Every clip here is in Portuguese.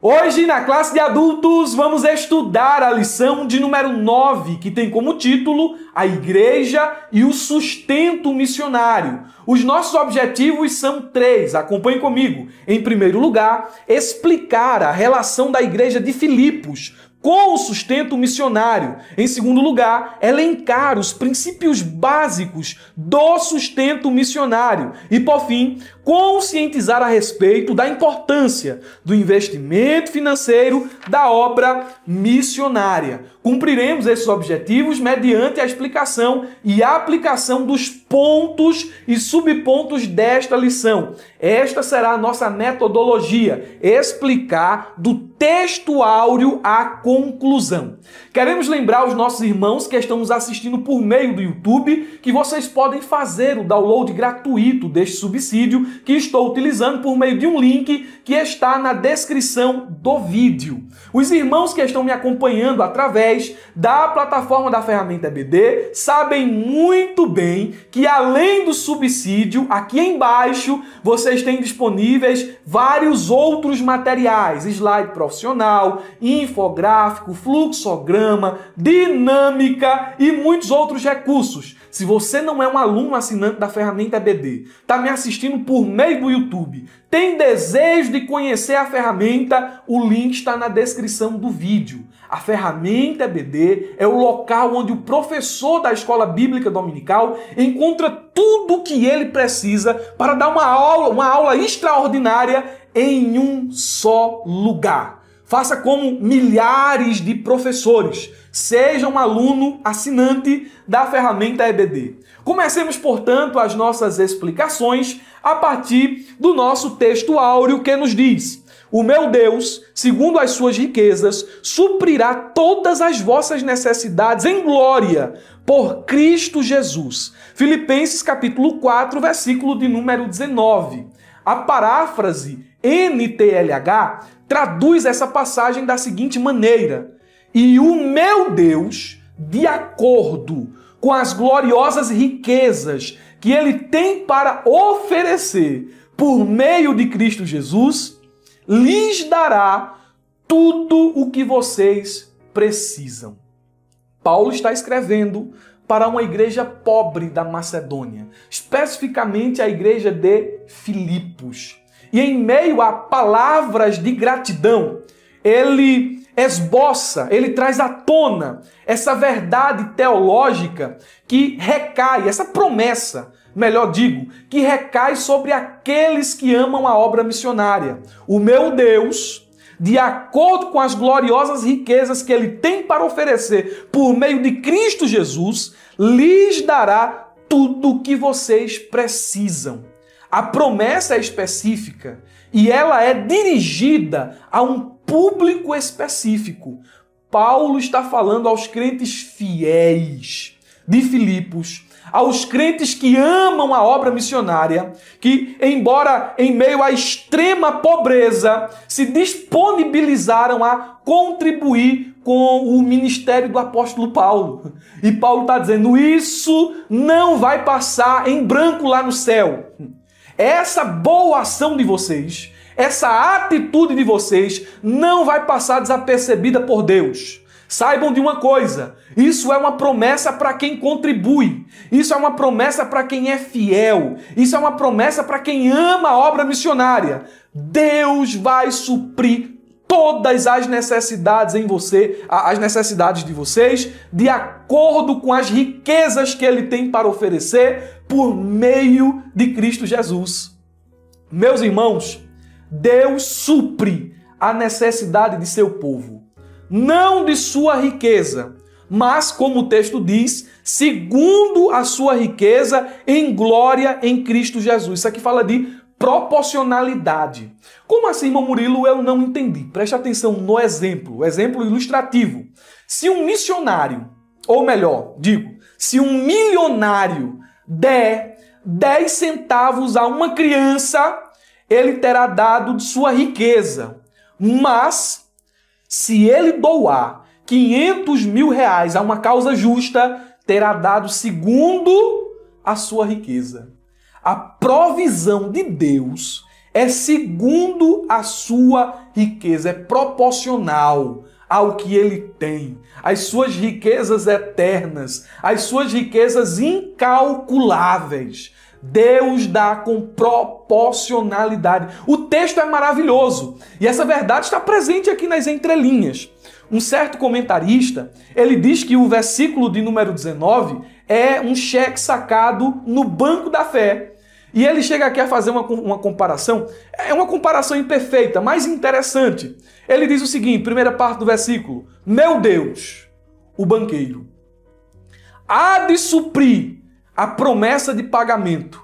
Hoje, na classe de adultos, vamos estudar a lição de número 9, que tem como título A Igreja e o Sustento Missionário. Os nossos objetivos são 3, acompanhe comigo. Em primeiro lugar, explicar a relação da igreja de Filipos com o sustento missionário. Em segundo lugar, elencar os princípios básicos do sustento missionário. E, por fim, conscientizar a respeito da importância do investimento financeiro da obra missionária. Cumpriremos esses objetivos mediante a explicação e aplicação dos pontos e subpontos desta lição. Esta será a nossa metodologia, explicar do texto áureo à conclusão. Queremos lembrar os nossos irmãos que estão nos assistindo por meio do YouTube que vocês podem fazer o download gratuito deste subsídio que estou utilizando por meio de um link que está na descrição do vídeo. Os irmãos que estão me acompanhando através da plataforma da ferramenta EBD sabem muito bem que além do subsídio, aqui embaixo vocês têm disponíveis vários outros materiais, slide profissional, infográfico, fluxograma, dinâmica e muitos outros recursos. Se você não é um aluno assinante da ferramenta EBD, está me assistindo por meio do YouTube, tem desejo de conhecer a ferramenta, o link está na descrição do vídeo. A ferramenta EBD é o local onde o professor da Escola Bíblica Dominical encontra tudo o que ele precisa para dar uma aula extraordinária em um só lugar. Faça como milhares de professores. Seja um aluno assinante da ferramenta EBD. Comecemos, portanto, as nossas explicações a partir do nosso texto áureo que nos diz: o meu Deus, segundo as suas riquezas, suprirá todas as vossas necessidades em glória por Cristo Jesus. Filipenses capítulo 4, versículo de número 19. A paráfrase NTLH traduz essa passagem da seguinte maneira: e o meu Deus, de acordo com as gloriosas riquezas que ele tem para oferecer por meio de Cristo Jesus, lhes dará tudo o que vocês precisam. Paulo está escrevendo para uma igreja pobre da Macedônia, especificamente a igreja de Filipos. E em meio a palavras de gratidão, ele esboça, ele traz à tona essa verdade teológica que recai, essa promessa, melhor digo, que recai sobre aqueles que amam a obra missionária. O meu Deus, de acordo com as gloriosas riquezas que ele tem para oferecer por meio de Cristo Jesus, lhes dará tudo o que vocês precisam. A promessa é específica e ela é dirigida a um público específico. Paulo está falando aos crentes fiéis de Filipos, aos crentes que amam a obra missionária, que, embora em meio à extrema pobreza, se disponibilizaram a contribuir com o ministério do apóstolo Paulo. E Paulo está dizendo, isso não vai passar em branco lá no céu. Essa boa ação de vocês, essa atitude de vocês não vai passar desapercebida por Deus. Saibam de uma coisa, isso é uma promessa para quem contribui, isso é uma promessa para quem é fiel, isso é uma promessa para quem ama a obra missionária. Deus vai suprir todas as necessidades em você, as necessidades de vocês, de acordo com as riquezas que ele tem para oferecer por meio de Cristo Jesus. Meus irmãos, Deus supre a necessidade de seu povo, não de sua riqueza, mas, como o texto diz, segundo a sua riqueza em glória em Cristo Jesus. Isso aqui fala de proporcionalidade. Como assim, irmão Murilo? Eu não entendi. Preste atenção no exemplo, exemplo ilustrativo. Se um missionário, ou melhor, digo, se um milionário der 10 centavos a uma criança, ele terá dado de sua riqueza. Mas, se ele doar 500 mil reais a uma causa justa, terá dado segundo a sua riqueza. A provisão de Deus é segundo a sua riqueza, é proporcional ao que ele tem, as suas riquezas eternas, as suas riquezas incalculáveis. Deus dá com proporcionalidade. O texto é maravilhoso e essa verdade está presente aqui nas entrelinhas. Um certo comentarista, ele diz que o versículo de número 19 é um cheque sacado no banco da fé. E ele chega aqui a fazer uma comparação, é uma comparação imperfeita, mas interessante. Ele diz o seguinte, primeira parte do versículo: meu Deus, o banqueiro, há de suprir a promessa de pagamento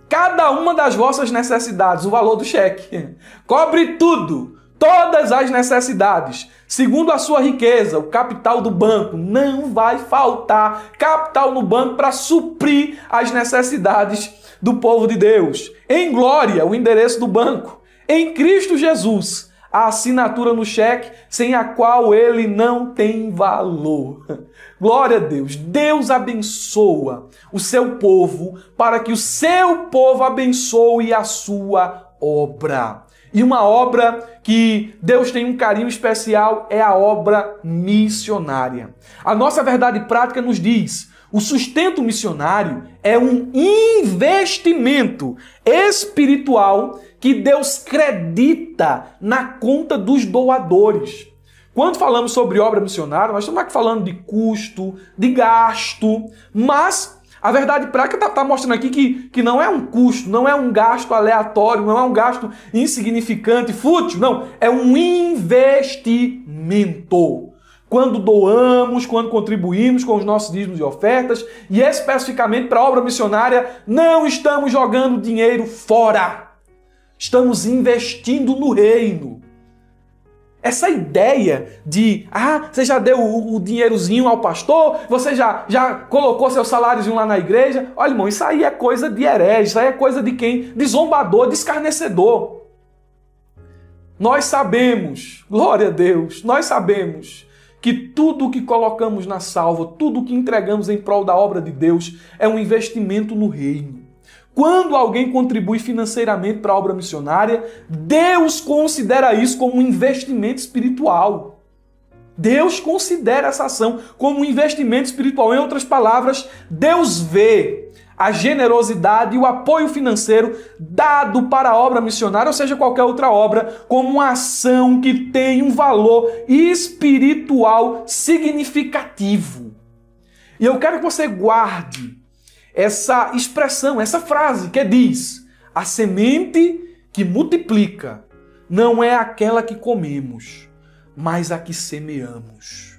cada uma das vossas necessidades, o valor do cheque. Cobre tudo, todas as necessidades, segundo a sua riqueza, o capital do banco. Não vai faltar capital no banco para suprir as necessidades do povo de Deus. Em glória, o endereço do banco. Em Cristo Jesus, a assinatura no cheque, sem a qual ele não tem valor. Glória a Deus. Deus abençoa o seu povo para que o seu povo abençoe a sua obra. E uma obra que Deus tem um carinho especial é a obra missionária. A nossa verdade prática nos diz: o sustento missionário é um investimento espiritual que Deus credita na conta dos doadores. Quando falamos sobre obra missionária, nós estamos aqui falando de custo, de gasto, mas a verdade prática está mostrando aqui que não é um custo, não é um gasto aleatório, não é um gasto insignificante, fútil, não, é um investimento. Quando doamos, quando contribuímos com os nossos dízimos e ofertas, e especificamente para a obra missionária, não estamos jogando dinheiro fora. Estamos investindo no reino. Essa ideia de, você já deu o dinheirozinho ao pastor, você já colocou seu saláriozinho lá na igreja. Olha, irmão, isso aí é coisa de herege, isso aí é coisa de quem? De zombador, de escarnecedor. Nós sabemos, glória a Deus, nós sabemos que tudo o que colocamos na salva, tudo o que entregamos em prol da obra de Deus é um investimento no reino. Quando alguém contribui financeiramente para a obra missionária, Deus considera isso como um investimento espiritual. Deus considera essa ação como um investimento espiritual. Em outras palavras, Deus vê a generosidade e o apoio financeiro dado para a obra missionária, ou seja, qualquer outra obra, como uma ação que tem um valor espiritual significativo. E eu quero que você guarde essa expressão, essa frase que diz: a semente que multiplica não é aquela que comemos, mas a que semeamos.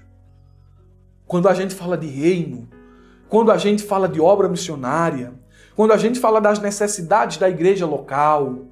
Quando a gente fala de reino, quando a gente fala de obra missionária, quando a gente fala das necessidades da igreja local,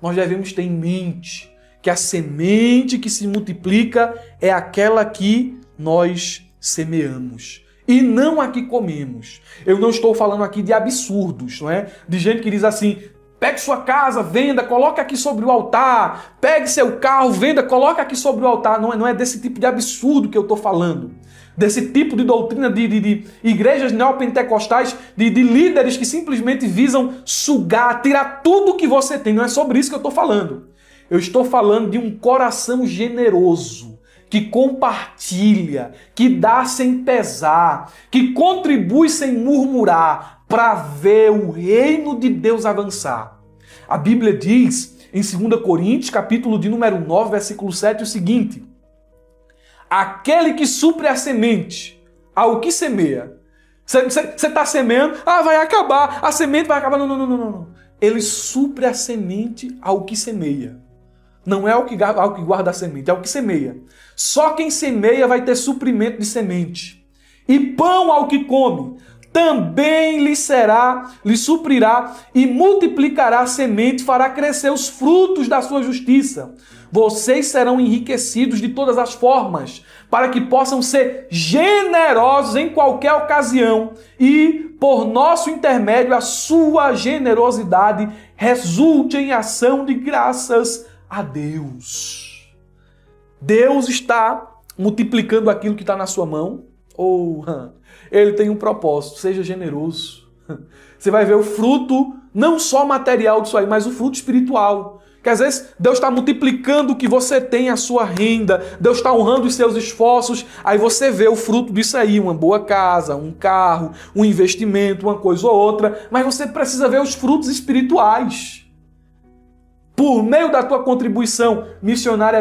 nós devemos ter em mente que a semente que se multiplica é aquela que nós semeamos e não a que comemos. Eu não estou falando aqui de absurdos, não é? De gente que diz assim: pegue sua casa, venda, coloque aqui sobre o altar. Pegue seu carro, venda, coloque aqui sobre o altar. Não é desse tipo de absurdo que eu estou falando. Desse tipo de doutrina de igrejas neopentecostais, de líderes que simplesmente visam sugar, tirar tudo o que você tem. Não é sobre isso que eu estou falando. Eu estou falando de um coração generoso, que compartilha, que dá sem pesar, que contribui sem murmurar, para ver o reino de Deus avançar. A Bíblia diz, em 2 Coríntios, capítulo de número 9, versículo 7, o seguinte: aquele que supre a semente ao que semeia. Você está semeando, vai acabar, a semente vai acabar. Não. Ele supre a semente ao que semeia. Não é ao que guarda a semente, é ao que semeia. Só quem semeia vai ter suprimento de semente. E pão ao que come, também lhe suprirá e multiplicará a semente, fará crescer os frutos da sua justiça. Vocês serão enriquecidos de todas as formas, para que possam ser generosos em qualquer ocasião e, por nosso intermédio, a sua generosidade resulte em ação de graças a Deus. Deus está multiplicando aquilo que está na sua mão. Ele tem um propósito: seja generoso. Você vai ver o fruto, não só material disso aí, mas o fruto espiritual. Que às vezes Deus está multiplicando o que você tem, a sua renda, Deus está honrando os seus esforços, aí você vê o fruto disso aí, uma boa casa, um carro, um investimento, uma coisa ou outra, mas você precisa ver os frutos espirituais. Por meio da tua contribuição, missionário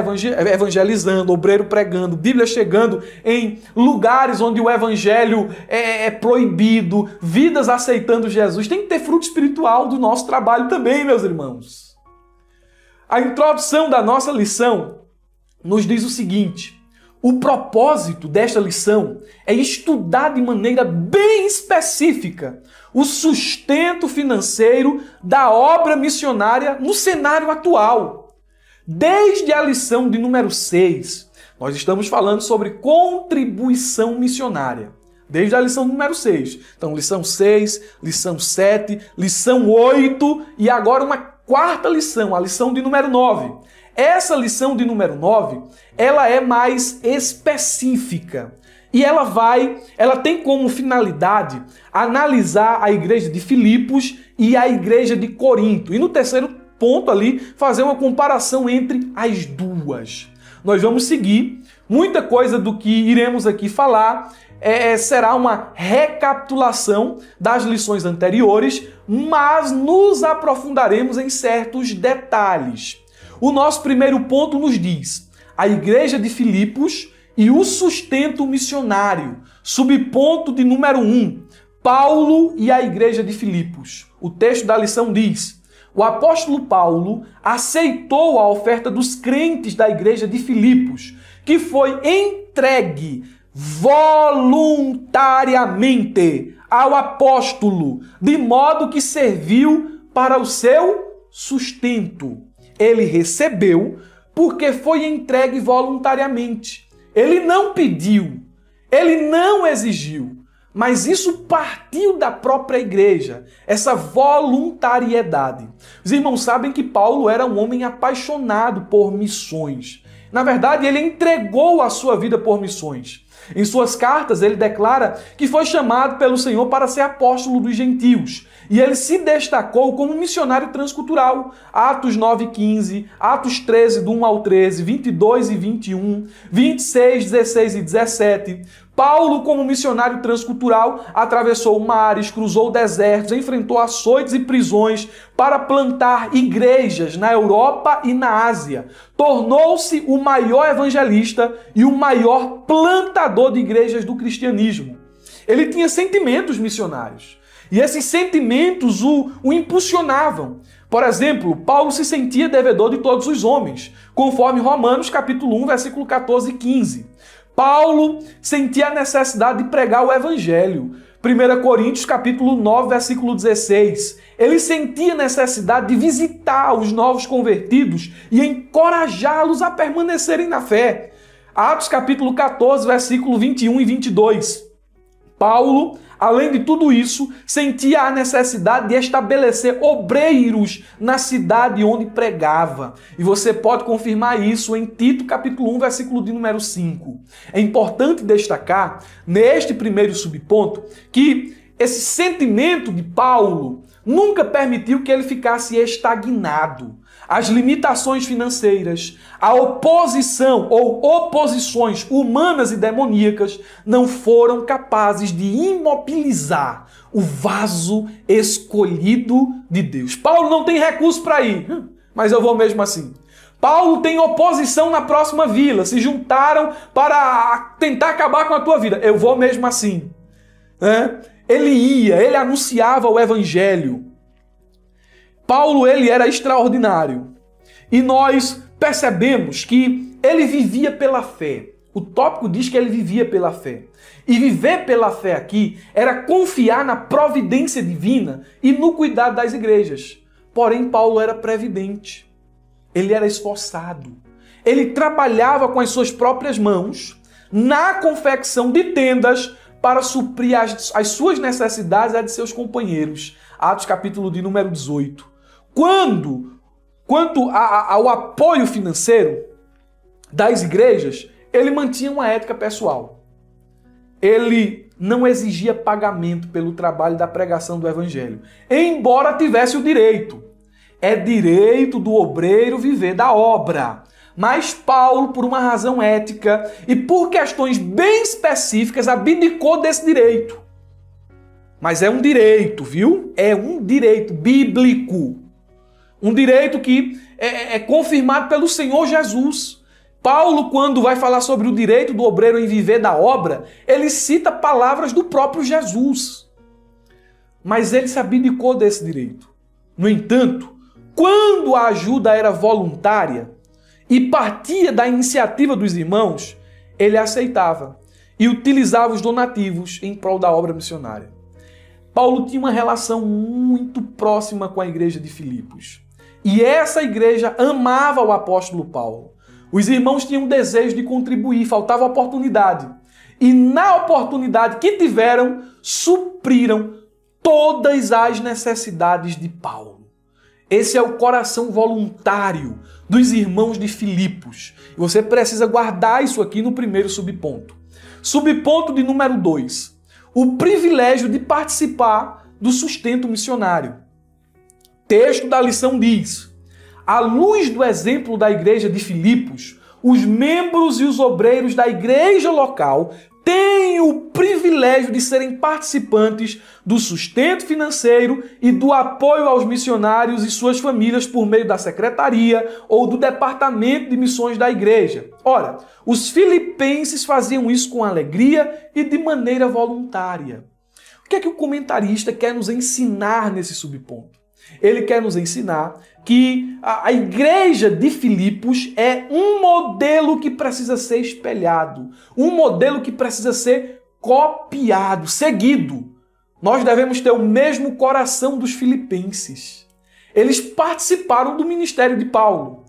evangelizando, obreiro pregando, Bíblia chegando em lugares onde o evangelho é proibido, vidas aceitando Jesus, tem que ter fruto espiritual do nosso trabalho também, meus irmãos. A introdução da nossa lição nos diz o seguinte: o propósito desta lição é estudar de maneira bem específica o sustento financeiro da obra missionária no cenário atual. Desde a lição de número 6, nós estamos falando sobre contribuição missionária. Desde a lição número 6. Então, lição 6, lição 7, lição 8 e agora uma quarta lição, a lição de número 9. Essa lição de número 9, ela é mais específica. E ela tem como finalidade analisar a igreja de Filipos e a igreja de Corinto. E no terceiro ponto ali, fazer uma comparação entre as duas. Nós vamos seguir, muita coisa do que iremos aqui falar será uma recapitulação das lições anteriores, mas nos aprofundaremos em certos detalhes. O nosso primeiro ponto nos diz: a igreja de Filipos e o sustento missionário. Subponto de número 1, Paulo e a igreja de Filipos. O texto da lição diz: o apóstolo Paulo aceitou a oferta dos crentes da igreja de Filipos, que foi entregue voluntariamente ao apóstolo, de modo que serviu para o seu sustento. Ele recebeu porque foi entregue voluntariamente. Ele não pediu, ele não exigiu, mas isso partiu da própria igreja, essa voluntariedade. Os irmãos sabem que Paulo era um homem apaixonado por missões. Na verdade, ele entregou a sua vida por missões. Em suas cartas, ele declara que foi chamado pelo Senhor para ser apóstolo dos gentios. E ele se destacou como missionário transcultural. Atos 9:15, Atos 13, do 1 ao 13, 22 e 21, 26, 16 e 17. Paulo, como missionário transcultural, atravessou mares, cruzou desertos, enfrentou açoites e prisões para plantar igrejas na Europa e na Ásia. Tornou-se o maior evangelista e o maior plantador de igrejas do cristianismo. Ele tinha sentimentos missionários. E esses sentimentos o impulsionavam. Por exemplo, Paulo se sentia devedor de todos os homens, conforme Romanos capítulo 1, versículo 14 e 15. Paulo sentia a necessidade de pregar o evangelho. 1 Coríntios capítulo 9, versículo 16. Ele sentia a necessidade de visitar os novos convertidos e encorajá-los a permanecerem na fé. Atos capítulo 14, versículo 21 e 22. Paulo, além de tudo isso, sentia a necessidade de estabelecer obreiros na cidade onde pregava. E você pode confirmar isso em Tito, capítulo 1, versículo de número 5. É importante destacar, neste primeiro subponto, que esse sentimento de Paulo nunca permitiu que ele ficasse estagnado. As limitações financeiras, a oposição ou oposições humanas e demoníacas não foram capazes de imobilizar o vaso escolhido de Deus. Paulo não tem recurso para ir, mas eu vou mesmo assim. Paulo tem oposição na próxima vila, se juntaram para tentar acabar com a tua vida. Eu vou mesmo assim. Ele ia, ele anunciava o evangelho. Paulo, ele era extraordinário. E nós percebemos que ele vivia pela fé. O tópico diz que ele vivia pela fé. E viver pela fé aqui era confiar na providência divina e no cuidado das igrejas. Porém, Paulo era previdente. Ele era esforçado. Ele trabalhava com as suas próprias mãos na confecção de tendas para suprir as suas necessidades e as de seus companheiros. Atos capítulo de número 18. Quanto ao apoio financeiro das igrejas, ele mantinha uma ética pessoal. Ele não exigia pagamento pelo trabalho da pregação do evangelho, embora tivesse o direito. É direito do obreiro viver da obra. Mas Paulo, por uma razão ética e por questões bem específicas, abdicou desse direito. Mas é um direito, viu? É um direito bíblico. Um direito que é confirmado pelo Senhor Jesus. Paulo, quando vai falar sobre o direito do obreiro em viver da obra, ele cita palavras do próprio Jesus. Mas ele se abdicou desse direito. No entanto, quando a ajuda era voluntária e partia da iniciativa dos irmãos, ele aceitava e utilizava os donativos em prol da obra missionária. Paulo tinha uma relação muito próxima com a igreja de Filipos. E essa igreja amava o apóstolo Paulo. Os irmãos tinham desejo de contribuir, faltava oportunidade. E na oportunidade que tiveram, supriram todas as necessidades de Paulo. Esse é o coração voluntário dos irmãos de Filipos. E você precisa guardar isso aqui no primeiro subponto. Subponto de número 2. O privilégio de participar do sustento missionário. Texto da lição diz: à luz do exemplo da igreja de Filipos, os membros e os obreiros da igreja local têm o privilégio de serem participantes do sustento financeiro e do apoio aos missionários e suas famílias por meio da secretaria ou do departamento de missões da igreja. Ora, os filipenses faziam isso com alegria e de maneira voluntária. O que é que o comentarista quer nos ensinar nesse subponto? Ele quer nos ensinar que a igreja de Filipos é um modelo que precisa ser espelhado, um modelo que precisa ser copiado, seguido. Nós devemos ter o mesmo coração dos filipenses. Eles participaram do ministério de Paulo.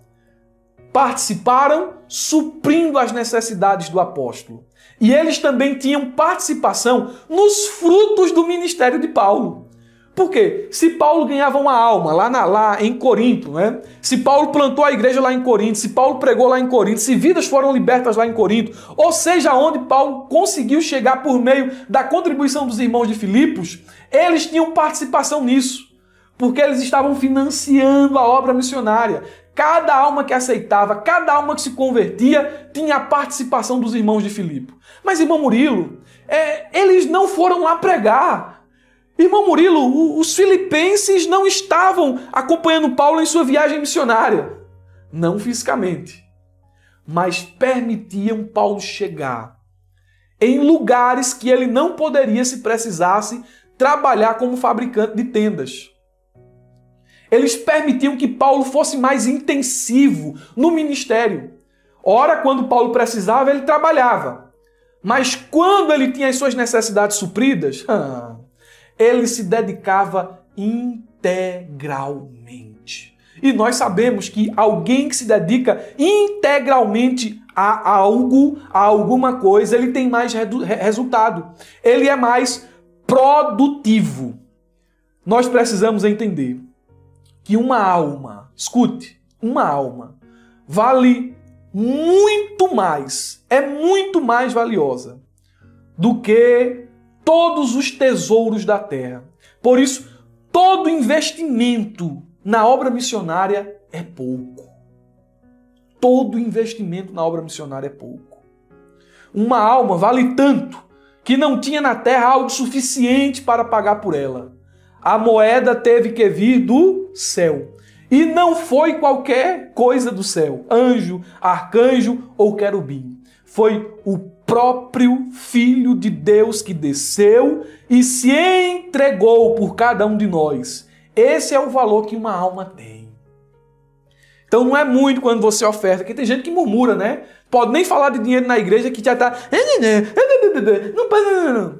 Participaram suprindo as necessidades do apóstolo. E eles também tinham participação nos frutos do ministério de Paulo. Por quê? Se Paulo ganhava uma alma lá em Corinto, né? Se Paulo plantou a igreja lá em Corinto, se Paulo pregou lá em Corinto, se vidas foram libertas lá em Corinto, ou seja, onde Paulo conseguiu chegar por meio da contribuição dos irmãos de Filipos, eles tinham participação nisso, porque eles estavam financiando a obra missionária. Cada alma que aceitava, cada alma que se convertia, tinha a participação dos irmãos de Filipe. Mas, irmão Murilo, eles não foram lá pregar. Irmão Murilo, os filipenses não estavam acompanhando Paulo em sua viagem missionária. Não fisicamente, mas permitiam Paulo chegar em lugares que ele não poderia se precisasse trabalhar como fabricante de tendas. Eles permitiam que Paulo fosse mais intensivo no ministério. Ora, quando Paulo precisava, ele trabalhava. Mas quando ele tinha as suas necessidades supridas, ele se dedicava integralmente. E nós sabemos que alguém que se dedica integralmente a algo, a alguma coisa, ele tem mais resultado. Ele é mais produtivo. Nós precisamos entender que uma alma, escute, uma alma vale muito mais, é muito mais valiosa do que todos os tesouros da terra. Por isso, todo investimento na obra missionária é pouco. Todo investimento na obra missionária é pouco. Uma alma vale tanto que não tinha na terra algo suficiente para pagar por ela. A moeda teve que vir do céu. E não foi qualquer coisa do céu, anjo, arcanjo ou querubim. Foi o próprio Filho de Deus que desceu e se entregou por cada um de nós. Esse é o valor que uma alma tem. Então não é muito quando você oferta, porque tem gente que murmura, né? Pode nem falar de dinheiro na igreja que já está... Não.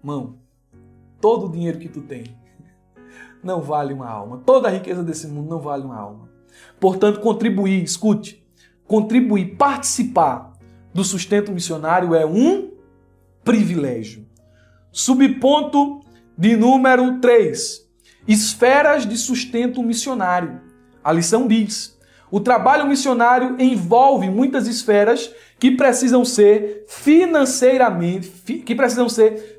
Irmão, todo o dinheiro que tu tem não vale uma alma. Toda a riqueza desse mundo não vale uma alma. Portanto, contribuir, escute, contribuir, participar do sustento missionário é um privilégio. Subponto de número 3. Esferas de sustento missionário. A lição diz: o trabalho missionário envolve muitas esferas que precisam ser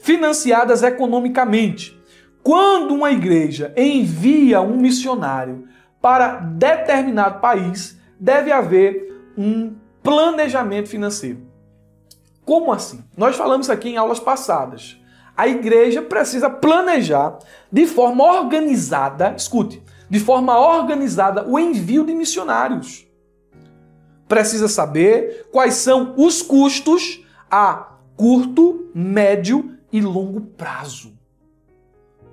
financiadas economicamente. quando uma igreja envia um missionário para determinado país, deve haver um planejamento financeiro. Como assim? Nós falamos aqui em aulas passadas. A igreja precisa planejar de forma organizada, escute, de forma organizada o envio de missionários. Precisa saber quais são os custos a curto, médio e longo prazo.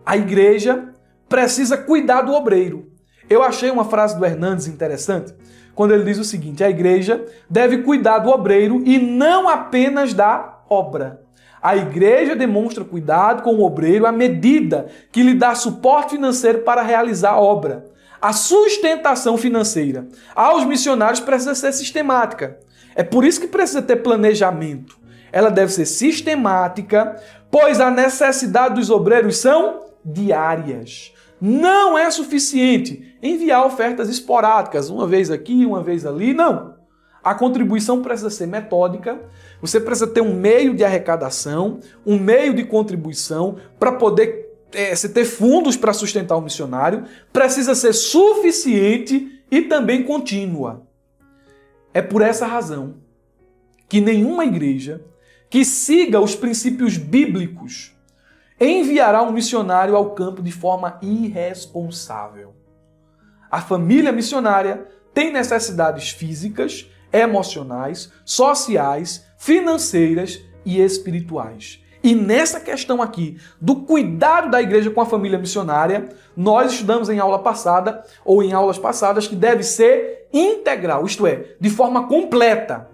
A igreja precisa cuidar do obreiro. Eu achei uma frase do Hernandes interessante, quando ele diz o seguinte: a igreja deve cuidar do obreiro e não apenas da obra. A igreja demonstra cuidado com o obreiro à medida que lhe dá suporte financeiro para realizar a obra. A sustentação financeira aos missionários precisa ser sistemática. É por isso que precisa ter planejamento. Ela deve ser sistemática, pois a necessidade dos obreiros são diárias. Não é suficiente enviar ofertas esporádicas, uma vez aqui, uma vez ali, não. A contribuição precisa ser metódica, você precisa ter um meio de arrecadação, um meio de contribuição para poder você ter fundos para sustentar o missionário, precisa ser suficiente e também contínua. É por essa razão que nenhuma igreja que siga os princípios bíblicos enviará um missionário ao campo de forma irresponsável. A família missionária tem necessidades físicas, emocionais, sociais, financeiras e espirituais. E nessa questão aqui do cuidado da igreja com a família missionária, nós estudamos em aula passada ou em aulas passadas que deve ser integral, isto é, de forma completa.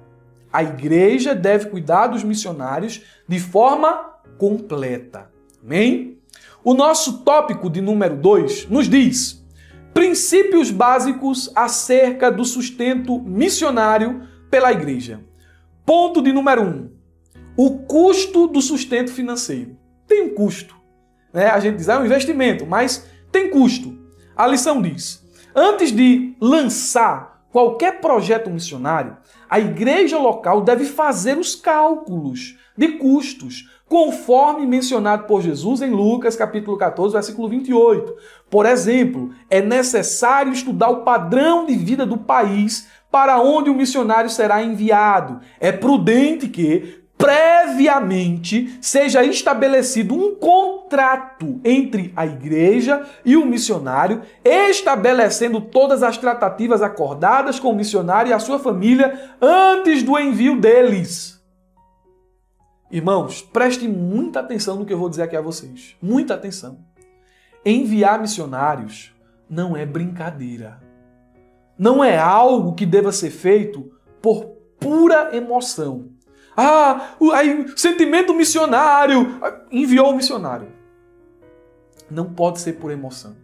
A igreja deve cuidar dos missionários de forma completa. Amém? O nosso tópico de número 2 nos diz: princípios básicos acerca do sustento missionário pela igreja. Ponto de número 1. O custo do sustento financeiro. Tem um custo. A gente diz, é um investimento, mas tem custo. A lição diz: antes de lançar qualquer projeto missionário, a igreja local deve fazer os cálculos de custos, conforme mencionado por Jesus em Lucas, capítulo 14, versículo 28. Por exemplo, é necessário estudar o padrão de vida do país para onde o missionário será enviado. É prudente que, previamente, seja estabelecido um contrato entre a igreja e o missionário, estabelecendo todas as tratativas acordadas com o missionário e a sua família antes do envio deles. Irmãos, prestem muita atenção no que eu vou dizer aqui a vocês. Muita atenção. Enviar missionários não é brincadeira. Não é algo que deva ser feito por pura emoção. Aí, sentimento missionário. Enviou o missionário. Não pode ser por emoção.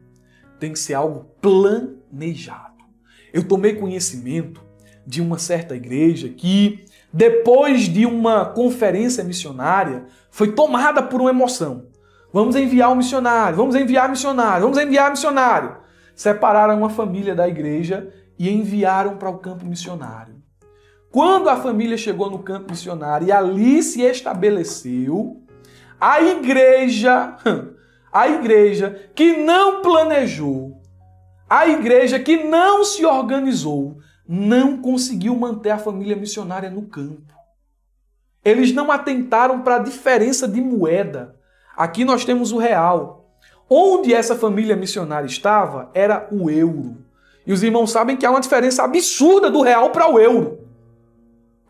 Tem que ser algo planejado. Eu tomei conhecimento de uma certa igreja que, depois de uma conferência missionária, foi tomada por uma emoção. Vamos enviar um missionário, vamos enviar missionário, vamos enviar missionário. Separaram uma família da igreja e enviaram para o campo missionário. Quando a família chegou no campo missionário e ali se estabeleceu, a igreja que não planejou, a igreja que não se organizou, não conseguiu manter a família missionária no campo. Eles não atentaram para a diferença de moeda. Aqui nós temos o real. Onde essa família missionária estava era o euro. E os irmãos sabem que há uma diferença absurda do real para o euro.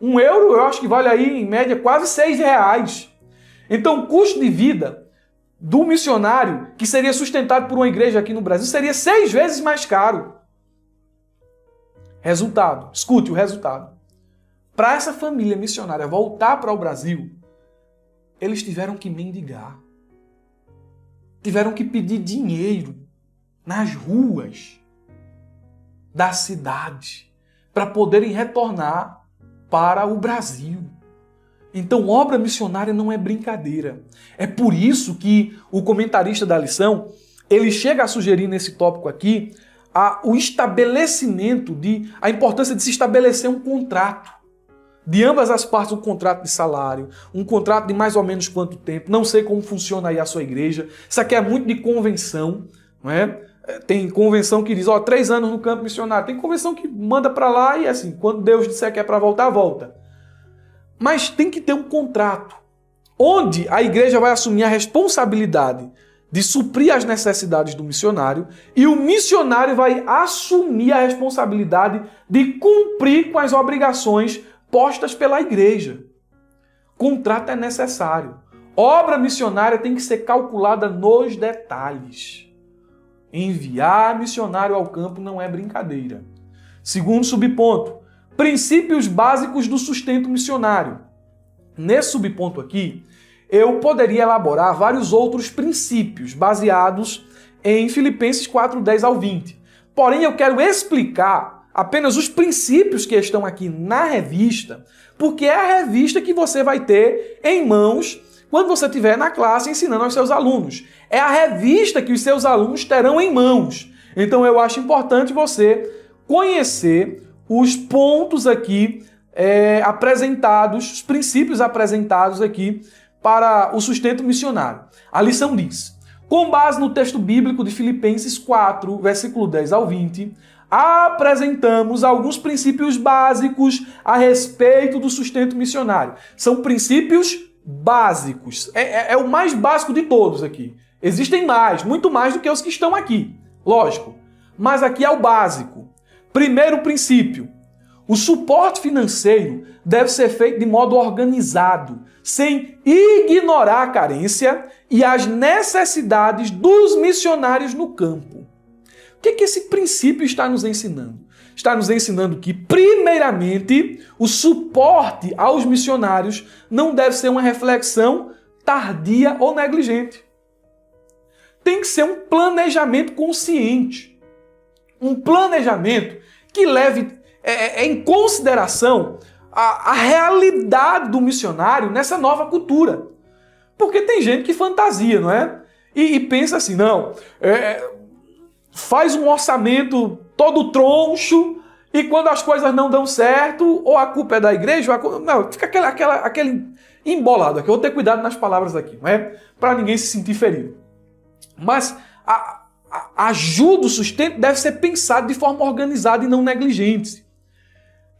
Um euro eu acho que vale aí em média quase R$6. Então o custo de vida do missionário que seria sustentado por uma igreja aqui no Brasil seria 6 vezes mais caro. Resultado, escute o resultado. Para essa família missionária voltar para o Brasil, eles tiveram que mendigar. Tiveram que pedir dinheiro nas ruas da cidade para poderem retornar para o Brasil. Então, obra missionária não é brincadeira. É por isso que o comentarista da lição, ele chega a sugerir nesse tópico aqui a importância de se estabelecer um contrato de ambas as partes um contrato de salário, um contrato de mais ou menos quanto tempo, não sei como funciona aí a sua igreja, isso aqui é muito de convenção, não é? Tem convenção que diz, 3 anos no campo missionário, tem convenção que manda para lá e assim, quando Deus disser que é para voltar, volta. Mas tem que ter um contrato, onde a igreja vai assumir a responsabilidade de suprir as necessidades do missionário e o missionário vai assumir a responsabilidade de cumprir com as obrigações postas pela igreja. Contrato é necessário. Obra missionária tem que ser calculada nos detalhes. Enviar missionário ao campo não é brincadeira. Segundo subponto, princípios básicos do sustento missionário. Nesse subponto aqui, eu poderia elaborar vários outros princípios baseados em Filipenses 4:10 ao 20. Porém, eu quero explicar apenas os princípios que estão aqui na revista, porque é a revista que você vai ter em mãos quando você estiver na classe ensinando aos seus alunos. É a revista que os seus alunos terão em mãos. Então, eu acho importante você conhecer os pontos aqui apresentados, os princípios apresentados aqui para o sustento missionário. A lição diz: com base no texto bíblico de Filipenses 4, versículo 10 ao 20, apresentamos alguns princípios básicos a respeito do sustento missionário. São princípios básicos. É o mais básico de todos aqui. Existem mais, muito mais do que os que estão aqui, lógico. Mas aqui é o básico. Primeiro princípio: o suporte financeiro deve ser feito de modo organizado, sem ignorar a carência e as necessidades dos missionários no campo. O que esse princípio está nos ensinando? Está nos ensinando que, primeiramente, o suporte aos missionários não deve ser uma reflexão tardia ou negligente. Tem que ser um planejamento consciente. Um planejamento que leve em consideração a realidade do missionário nessa nova cultura. Porque tem gente que fantasia, não é? E pensa assim, não, faz um orçamento todo troncho e quando as coisas não dão certo, ou a culpa é da igreja, não, fica aquele embolado aqui. Eu vou ter cuidado nas palavras aqui, não é? Para ninguém se sentir ferido. Mas a ajuda, o sustento deve ser pensado de forma organizada e não negligente.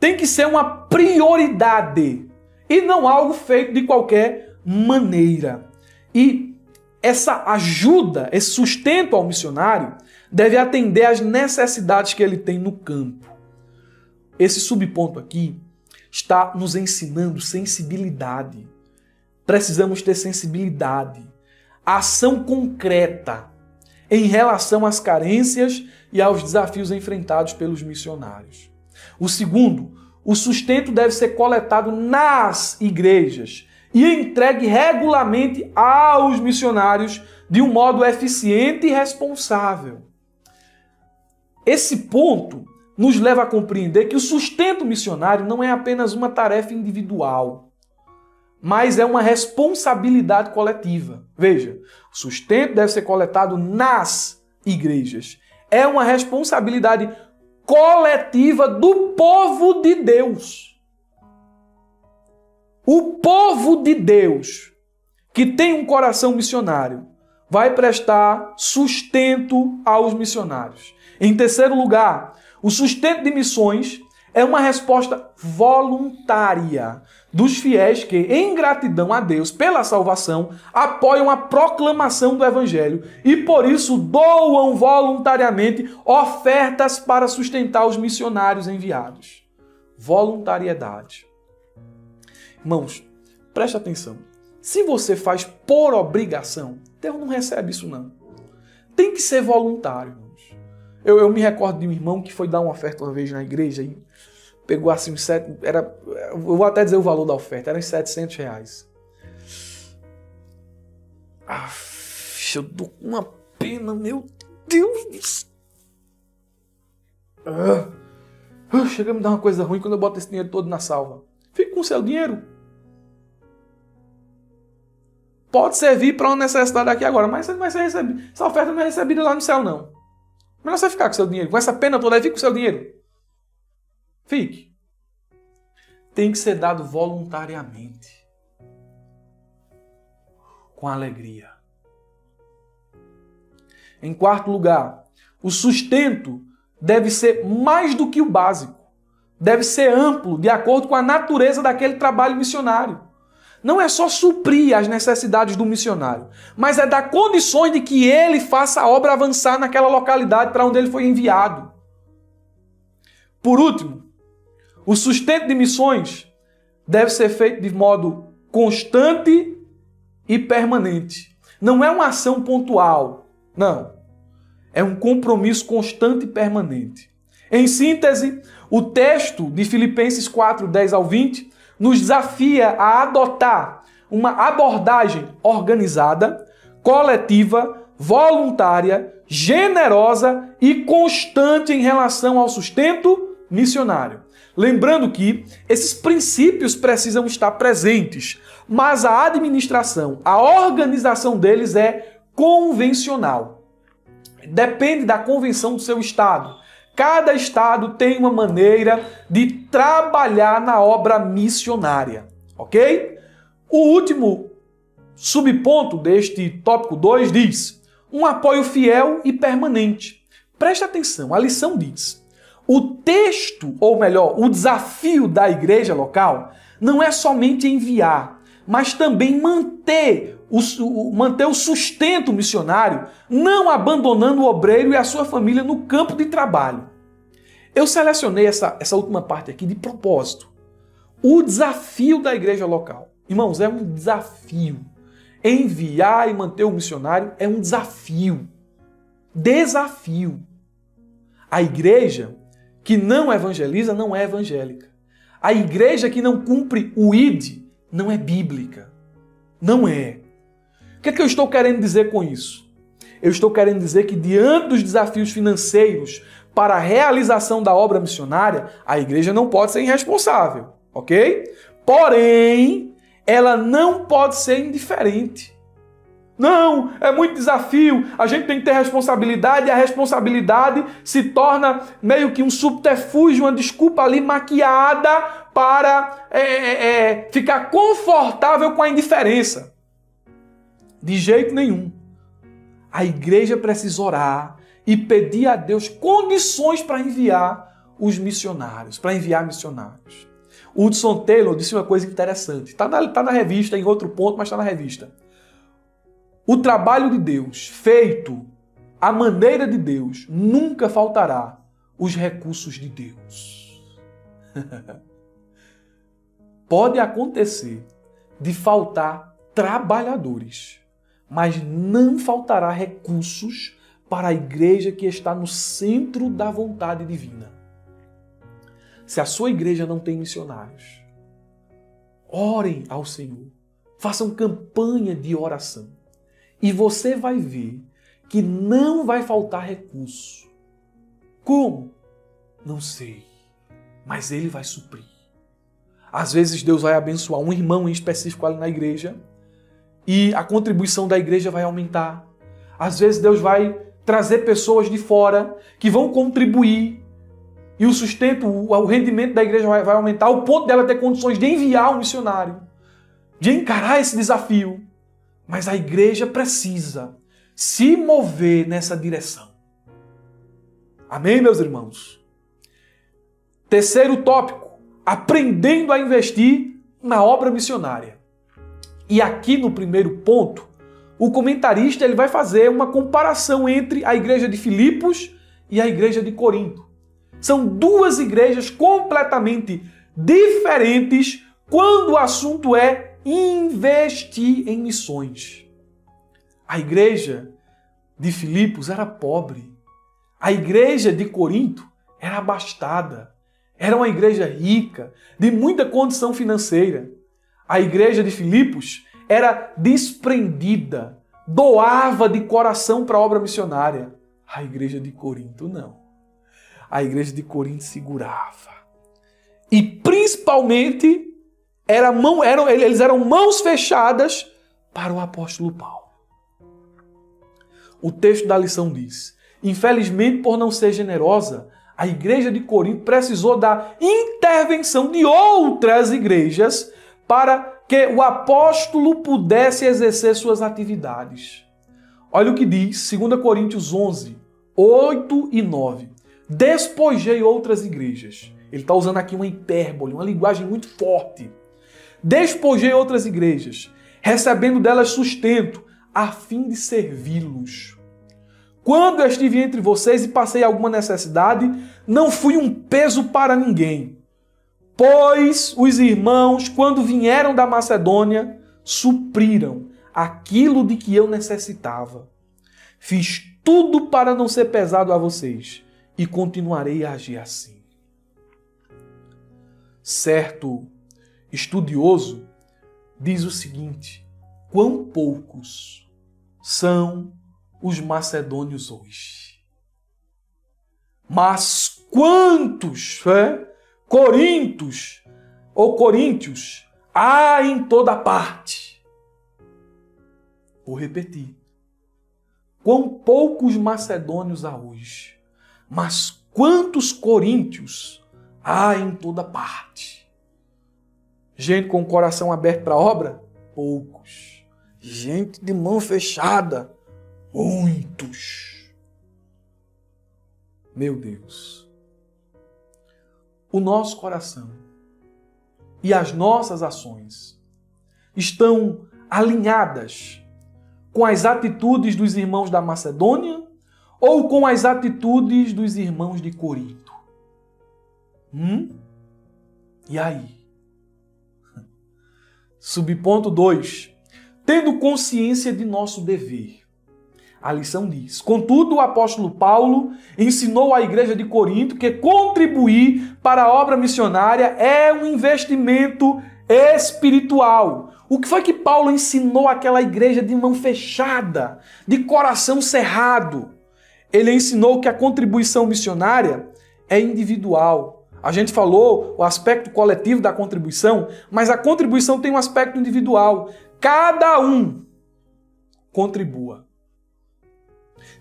Tem que ser uma prioridade e não algo feito de qualquer maneira. E essa ajuda, esse sustento ao missionário deve atender às necessidades que ele tem no campo. Esse subponto aqui está nos ensinando sensibilidade. Precisamos ter sensibilidade, ação concreta em relação às carências e aos desafios enfrentados pelos missionários. O segundo, o sustento deve ser coletado nas igrejas e entregue regularmente aos missionários de um modo eficiente e responsável. Esse ponto nos leva a compreender que o sustento missionário não é apenas uma tarefa individual, mas é uma responsabilidade coletiva. Veja, o sustento deve ser coletado nas igrejas. É uma responsabilidade coletiva do povo de Deus. O povo de Deus, que tem um coração missionário, vai prestar sustento aos missionários. Em terceiro lugar, o sustento de missões é uma resposta voluntária dos fiéis que, em gratidão a Deus pela salvação, apoiam a proclamação do Evangelho e, por isso, doam voluntariamente ofertas para sustentar os missionários enviados. Voluntariedade. Irmãos, preste atenção. Se você faz por obrigação, Deus não recebe isso não. Tem que ser voluntário, irmãos. Eu me recordo de um irmão que foi dar uma oferta uma vez na igreja e pegou assim eu vou até dizer o valor da oferta, era uns R$700. Eu dou uma pena, meu Deus. Chega a me dar uma coisa ruim quando eu boto esse dinheiro todo na salva. Fique com o seu dinheiro. Pode servir para uma necessidade aqui agora, mas você não vai ser recebido. Essa oferta não é recebida lá no céu, não. Melhor você ficar com o seu dinheiro. Com essa pena toda aí, fique com o seu dinheiro. Fique. tem que ser dado voluntariamente, com alegria. Em quarto lugar, o sustento deve ser mais do que o básico. Deve ser amplo, de acordo com a natureza daquele trabalho missionário. Não é só suprir as necessidades do missionário, mas é dar condições de que ele faça a obra avançar naquela localidade para onde ele foi enviado. Por último, o sustento de missões deve ser feito de modo constante e permanente. Não é uma ação pontual, não. É um compromisso constante e permanente. Em síntese, o texto de Filipenses 4, 10 ao 20 nos desafia a adotar uma abordagem organizada, coletiva, voluntária, generosa e constante em relação ao sustento missionário. Lembrando que esses princípios precisam estar presentes, mas a administração, a organização deles é convencional. Depende da convenção do seu estado. Cada estado tem uma maneira de trabalhar na obra missionária, ok? O último subponto deste tópico 2 diz: um apoio fiel e permanente. Preste atenção, a lição diz: o texto, ou melhor, o desafio da igreja local não é somente enviar, mas também manter o sustento missionário, não abandonando o obreiro e a sua família no campo de trabalho. Eu selecionei essa última parte aqui de propósito. O desafio da igreja local. Irmãos, é um desafio. Enviar e manter o missionário é um desafio. Desafio. A igreja que não evangeliza não é evangélica. A igreja que não cumpre o ID não é bíblica. Não é. O que é que eu estou querendo dizer com isso? Eu estou querendo dizer que diante dos desafios financeiros para a realização da obra missionária, a igreja não pode ser irresponsável, ok? Porém, ela não pode ser indiferente. Não, é muito desafio, a gente tem que ter responsabilidade e a responsabilidade se torna meio que um subterfúgio, uma desculpa ali maquiada para ficar confortável com a indiferença. De jeito nenhum. A igreja precisa orar e pedir a Deus condições para enviar os missionários, para enviar missionários. O Hudson Taylor disse uma coisa interessante. Está na revista, em outro ponto, mas está na revista. O trabalho de Deus, feito à maneira de Deus, nunca faltará os recursos de Deus. Pode acontecer de faltar trabalhadores, mas não faltará recursos para a igreja que está no centro da vontade divina. Se a sua igreja não tem missionários, orem ao Senhor, façam campanha de oração e você vai ver que não vai faltar recurso. Como? Não sei, mas Ele vai suprir. Às vezes Deus vai abençoar um irmão em específico ali na igreja e a contribuição da igreja vai aumentar. Às vezes Deus vai trazer pessoas de fora que vão contribuir e o sustento, o rendimento da igreja vai aumentar ao ponto dela ter condições de enviar um missionário, de encarar esse desafio. Mas a igreja precisa se mover nessa direção. Amém, meus irmãos? Terceiro tópico, aprendendo a investir na obra missionária. E aqui no primeiro ponto, o comentarista ele vai fazer uma comparação entre a igreja de Filipos e a igreja de Corinto. São duas igrejas completamente diferentes quando o assunto é investir em missões. A igreja de Filipos era pobre. A igreja de Corinto era abastada. Era uma igreja rica, de muita condição financeira. A igreja de Filipos era desprendida, doava de coração para a obra missionária. A igreja de Corinto não. A igreja de Corinto segurava. E principalmente, eles eram mãos fechadas para o apóstolo Paulo. O texto da lição diz: infelizmente, por não ser generosa, A igreja de Corinto precisou da intervenção de outras igrejas para que o apóstolo pudesse exercer suas atividades. Olha o que diz 2 Coríntios 11, 8 e 9. Despojei outras igrejas. Ele está usando aqui uma hipérbole, uma linguagem muito forte. Despojei outras igrejas, recebendo delas sustento, a fim de servi-los. Quando eu estive entre vocês e passei alguma necessidade, não fui um peso para ninguém. Pois os irmãos, quando vieram da Macedônia, supriram aquilo de que eu necessitava. Fiz tudo para não ser pesado a vocês e continuarei a agir assim. Certo estudioso diz o seguinte: quão poucos são os macedônios hoje. Mas quantos coríntios há em toda parte? Vou repetir. Quão poucos macedônios há hoje, mas quantos coríntios há em toda parte? Gente com o coração aberto para a obra? Poucos. Gente de mão fechada? Muitos. Meu Deus. O nosso coração e as nossas ações estão alinhadas com as atitudes dos irmãos da Macedônia ou com as atitudes dos irmãos de Corinto? E aí? Subponto 2. Tendo consciência de nosso dever. A lição diz: contudo, o apóstolo Paulo ensinou à igreja de Corinto que contribuir para a obra missionária é um investimento espiritual. O que foi que Paulo ensinou àquela igreja de mão fechada, de coração cerrado? Ele ensinou que a contribuição missionária é individual. A gente falou o aspecto coletivo da contribuição, mas a contribuição tem um aspecto individual. Cada um contribua.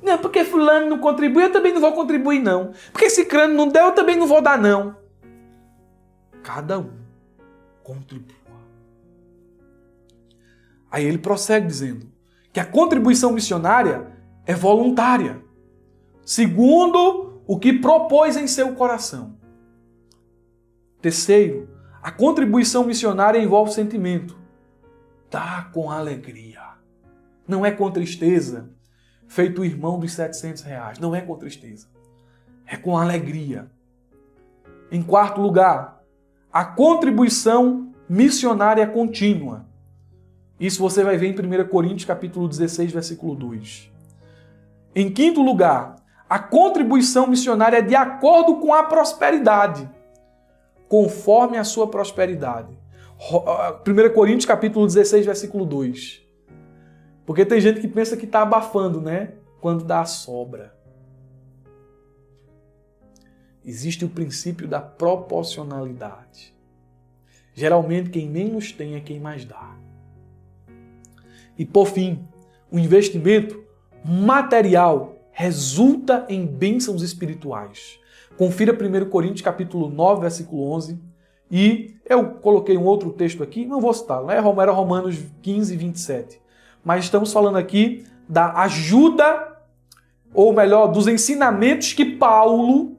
Não, porque fulano não contribui, eu também não vou contribuir não. Porque se crânio não der, eu também não vou dar não. Cada um contribua. Aí ele prossegue dizendo que a contribuição missionária é voluntária, segundo o que propôs em seu coração. Terceiro, a contribuição missionária envolve sentimento. Dá com alegria. Não é com tristeza, feito o irmão dos R$700. Não é com tristeza. É com alegria. Em quarto lugar, a contribuição missionária contínua. Isso você vai ver em 1 Coríntios capítulo 16, versículo 2. Em quinto lugar, a contribuição missionária é de acordo com a prosperidade, conforme a sua prosperidade. 1 Coríntios capítulo 16, versículo 2. Porque tem gente que pensa que está abafando, né? Quando dá a sobra. Existe o princípio da proporcionalidade. Geralmente quem menos tem é quem mais dá. E por fim, o investimento material resulta em bênçãos espirituais. Confira 1 Coríntios capítulo 9, versículo 11. E eu coloquei um outro texto aqui, não vou citar, não era Romanos 15, 27. Mas estamos falando aqui da ajuda, ou melhor, dos ensinamentos que Paulo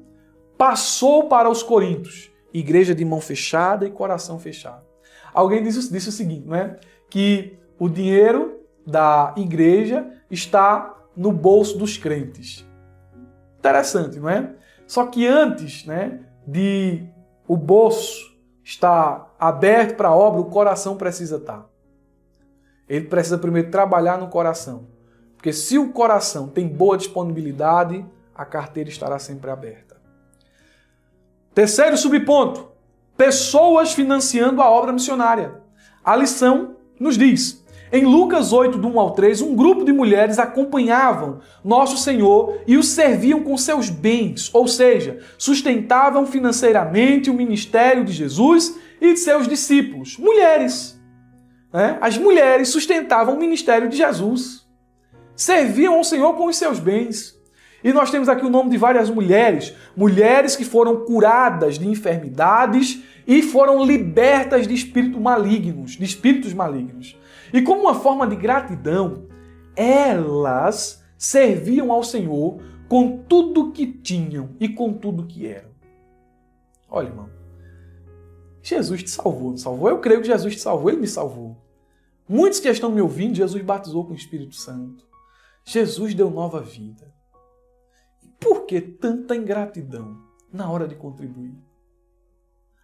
passou para os coríntios. Igreja de mão fechada e coração fechado. Alguém disse o seguinte, não é? Que o dinheiro da igreja está no bolso dos crentes. Interessante, não é? Só que antes, né, de o bolso estar aberto para a obra, o coração precisa estar. Ele precisa primeiro trabalhar no coração. Porque se o coração tem boa disponibilidade, a carteira estará sempre aberta. Terceiro subponto. Pessoas financiando a obra missionária. A lição nos diz: em Lucas 8, do 1 ao 3, um grupo de mulheres acompanhavam Nosso Senhor e o serviam com seus bens, ou seja, sustentavam financeiramente o ministério de Jesus e de seus discípulos. Mulheres. As mulheres sustentavam o ministério de Jesus. Serviam ao Senhor com os seus bens. E nós temos aqui o nome de várias mulheres, mulheres que foram curadas de enfermidades e foram libertas de espíritos malignos. E como uma forma de gratidão, elas serviam ao Senhor com tudo que tinham e com tudo que eram. Olha, irmão, Jesus te salvou, não salvou? Eu creio que Jesus te salvou, Ele me salvou. Muitos que estão me ouvindo, Jesus batizou com o Espírito Santo. Jesus deu nova vida. Por que tanta ingratidão na hora de contribuir?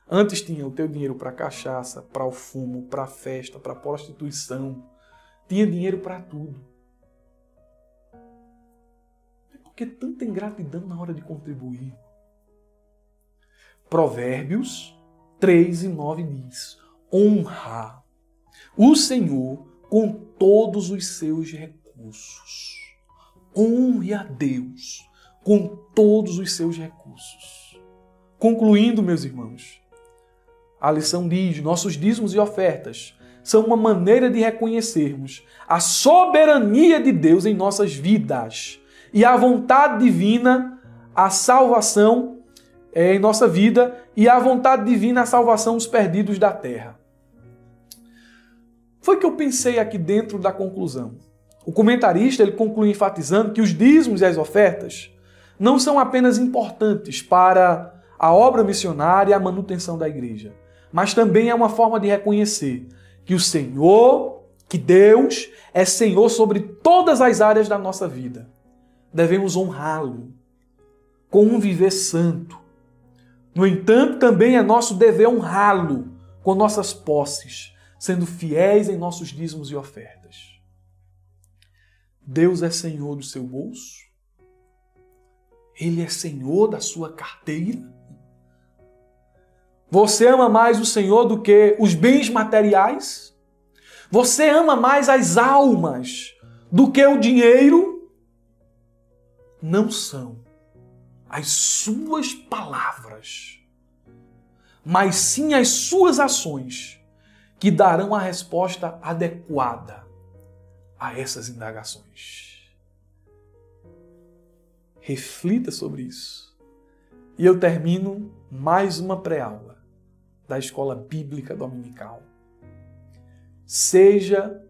Antes tinha o teu dinheiro para cachaça, para o fumo, para a festa, para a prostituição. Tinha dinheiro para tudo. Por que tanta ingratidão na hora de contribuir? Provérbios 3:9 diz: honra o Senhor com todos os seus recursos. Honre a Deus com todos os seus recursos. Concluindo, meus irmãos, a lição diz: nossos dízimos e ofertas são uma maneira de reconhecermos a soberania de Deus em nossas vidas e a vontade divina, a salvação em nossa vida e a vontade divina, a salvação dos perdidos da terra. Foi que eu pensei aqui dentro da conclusão. O comentarista ele conclui enfatizando que os dízimos e as ofertas não são apenas importantes para a obra missionária e a manutenção da igreja, mas também é uma forma de reconhecer que o Senhor, que Deus, é Senhor sobre todas as áreas da nossa vida. Devemos honrá-lo com um viver santo. No entanto, também é nosso dever honrá-lo com nossas posses, sendo fiéis em nossos dízimos e ofertas. Deus é Senhor do seu bolso? Ele é Senhor da sua carteira? Você ama mais o Senhor do que os bens materiais? Você ama mais as almas do que o dinheiro? Não são as suas palavras, mas sim as suas ações que darão a resposta adequada a essas indagações. Reflita sobre isso. E eu termino mais uma pré-aula da Escola Bíblica Dominical. Seja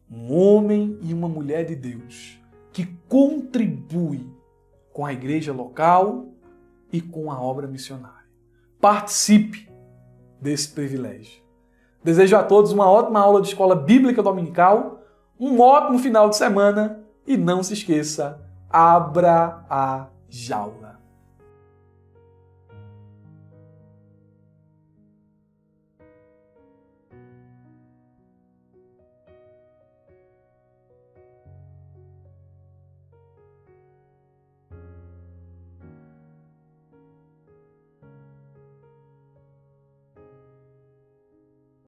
um homem e uma mulher de Deus que contribui com a igreja local e com a obra missionária. Participe desse privilégio. Desejo a todos uma ótima aula de Escola Bíblica Dominical, um ótimo final de semana e não se esqueça, abra a jaula.